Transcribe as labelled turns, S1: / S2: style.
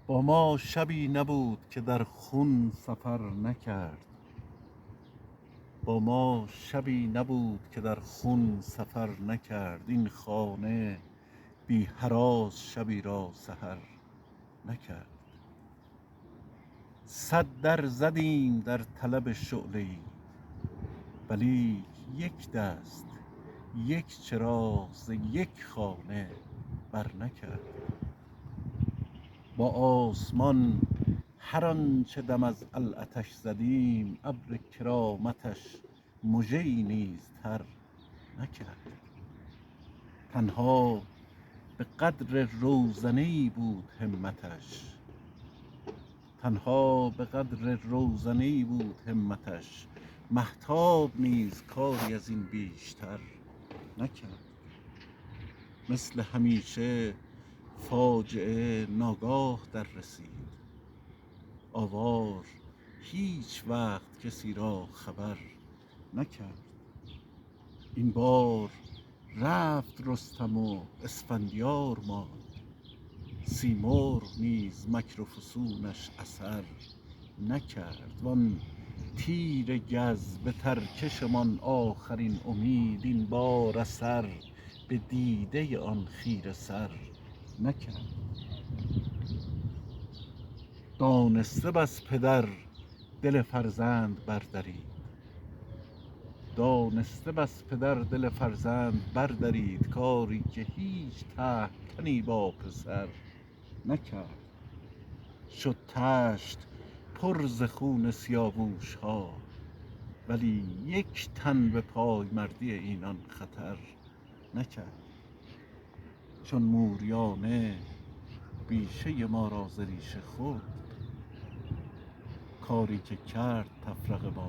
S1: با ما شبی نبود که در خون سفر نکرد. با ما شبی نبود که در خون سفر نکرد. این خانه بی هراس شبی را سحر نکرد. 100 در زدیم در طلب شعله‌ای، ولی یک دست یک چراغ ز یک خانه بر نکرد. با آسمان هر آنچه دم از علعتش زدیم، ابر کرامتش مژه‌ای نیز تر نکرد. تنها به قدر روزنه‌ای بود همتش، تنها به قدر روزنه‌ای بود همتش. مهتاب نیز کاری از این بیشتر نکرد. مثل همیشه فاجعه ناگاه در رسید، آوار هیچ وقت کسی را خبر نکرد. این بار رفت رستم و اسفندیار ماند، سیمرغ نیز مکر و فسونش اثر نکرد. وان تیر گز به ترکشمان آخرین امید، این بار اثر به دیده آن خیره سر نکرد. دانسته بس پدر دل فرزند بردرید، دانسته بس پدر دل فرزند بردرید. کاری که هیچ تهمتنی با پسر نکرد. شد تشت پر ز خون سیاووش ها، ولی یک تن به پایمردی اینان خطر نکرد. چون موریانه بیشه ما را ز ریشه خورد، کاری که کرد تفرقه با